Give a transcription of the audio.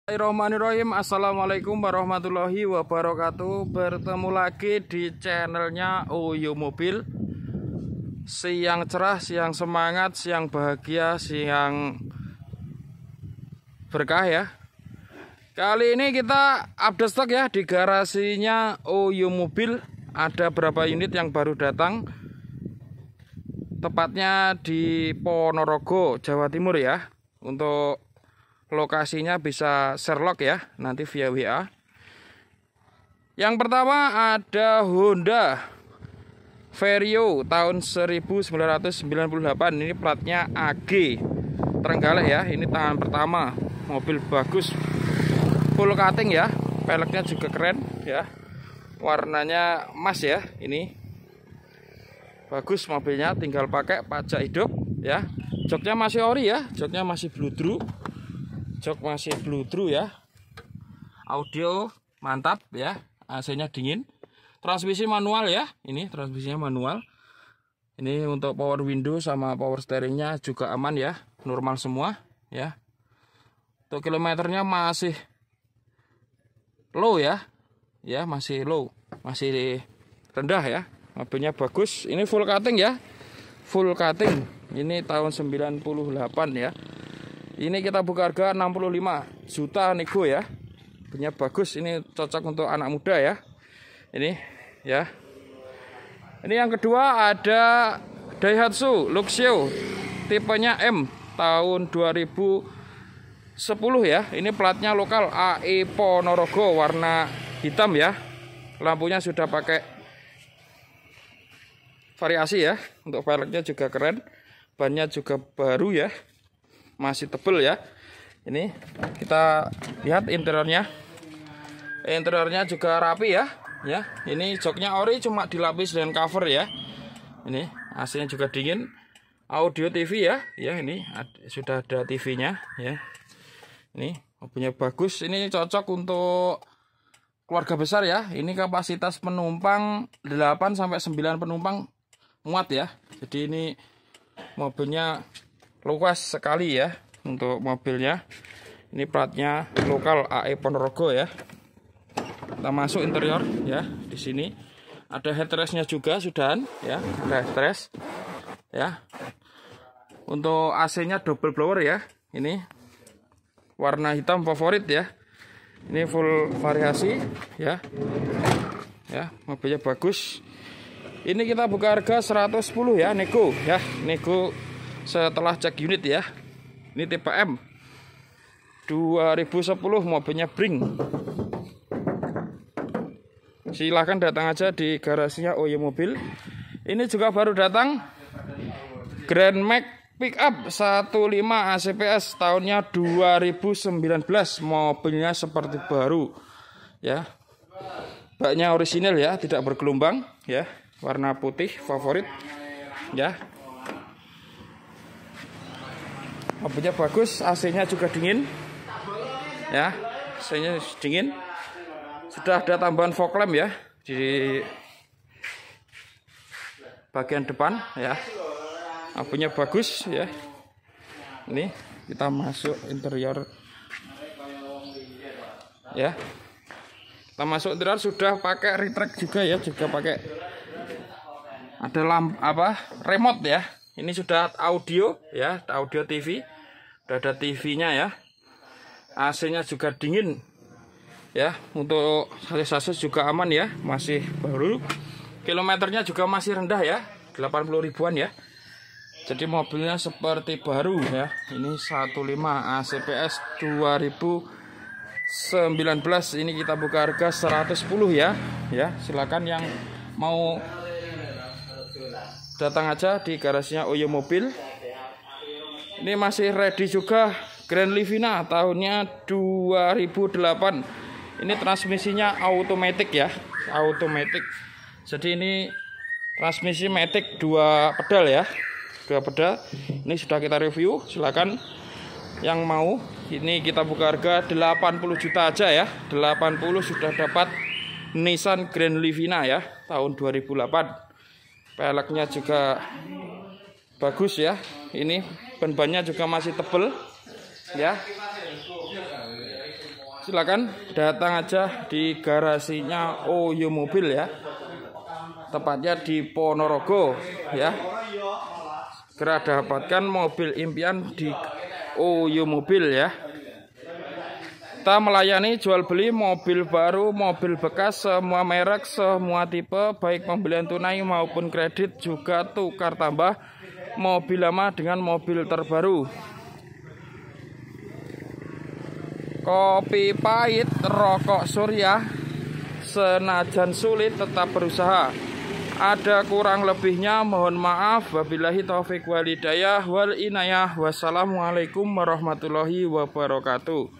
Bismillahirrahmanirrahim. Assalamualaikum warahmatullahi wabarakatuh. Bertemu lagi di channelnya Oyo Mobil. Siang cerah, siang semangat, siang bahagia, siang berkah ya. Kali ini kita update stok ya di garasinya Oyo Mobil. Ada berapa unit yang baru datang, tepatnya di Ponorogo, Jawa Timur ya. Untuk lokasinya bisa share log ya, nanti via WA. Yang pertama ada Honda Vario tahun 1998. Ini platnya AG Trenggalek ya. Ini tangan pertama, mobil bagus, full cutting ya. Peleknya juga keren ya, warnanya emas ya. Ini bagus mobilnya, tinggal pakai pajak hidup ya. Joknya masih ori ya, joknya masih bludru. Jok masih bludru ya. Audio mantap ya. AC-nya dingin. Transmisi manual ya. Ini transmisinya manual. Ini untuk power window sama power steeringnya juga aman ya. Normal semua ya. Untuk kilometernya masih low ya. Ya masih low, masih rendah ya. Mobilnya bagus. Ini full cutting ya. Full cutting. Ini tahun 98 ya. Ini kita buka harga 65 juta nego ya. Punya bagus, ini cocok untuk anak muda ya. Ini ya. Ini yang kedua ada Daihatsu Luxio tipenya M tahun 2010 ya. Ini platnya lokal AE Ponorogo, warna hitam ya. Lampunya sudah pakai variasi ya. Untuk velgnya juga keren. Bannya juga baru ya. Masih tebel ya. Ini kita lihat interiornya. Interiornya juga rapi ya. Ya, ini joknya ori, cuma dilapis dengan cover ya. Ini AC-nya juga dingin. Audio TV ya. Ya, ini sudah ada TV-nya ya. Ini mobilnya bagus. Ini cocok untuk keluarga besar ya. Ini kapasitas penumpang 8 sampai 9 penumpang muat ya. Jadi ini mobilnya luas sekali ya untuk mobilnya. Ini platnya lokal AE Ponorogo ya. Kita masuk interior ya. Di sini ada headrestnya juga sudahan ya. Ada headrest ya. Untuk AC-nya double blower ya. Ini warna hitam favorit ya. Ini full variasi ya. Ya, mobilnya bagus. Ini kita buka harga 110 ya, nego ya. Nego setelah cek unit ya. Ini tipe M 2010, mobilnya Bring. Silahkan datang aja di garasinya Oyo Mobil. Ini juga baru datang Grand Max Pickup 15 ACPS tahunnya 2019. Mobilnya seperti baru ya. Baknya orisinil ya, tidak bergelombang ya. Warna putih favorit ya. Mobilnya bagus, AC-nya juga dingin ya. AC-nya dingin. Sudah ada tambahan fog lamp ya di bagian depan ya. Mobilnya bagus ya. Ini kita masuk interior ya. Kita masuk interior, sudah pakai retract juga ya, juga pakai ada remote ya. Ini sudah audio ya, audio TV. Sudah ada TV-nya ya. AC-nya juga dingin ya. Untuk sasis juga aman ya, masih baru. Kilometernya juga masih rendah ya, 80 ribuan ya. Jadi mobilnya seperti baru ya. Ini 15 ACPS 2019. Ini kita buka harga 110 ya. Ya, silakan yang mau datang aja di garasinya Oyo Mobil. Ini masih ready juga Grand Livina tahunnya 2008. Ini transmisinya automatic ya, automatic. Jadi ini transmisi matic 2 pedal ya, 2 pedal. Ini sudah kita review. Silakan yang mau. Ini kita buka harga 80 juta aja ya. 80 sudah dapat Nissan Grand Livina ya, tahun 2008. Peleknya juga bagus ya. Ini ban-bannya juga masih tebel ya. silakan datang aja di garasinya Oyo Mobil ya. Tepatnya di Ponorogo ya. Segera dapatkan mobil impian di Oyo Mobil ya. Kita melayani jual beli mobil baru, mobil bekas, semua merek, semua tipe, baik pembelian tunai maupun kredit, juga tukar tambah mobil lama dengan mobil terbaru. Kopi pahit, rokok surya, senajan sulit tetap berusaha. Ada kurang lebihnya, mohon maaf. Wabillahi taufik wal hidayah wal inayah. Wassalamualaikum warahmatullahi wabarakatuh.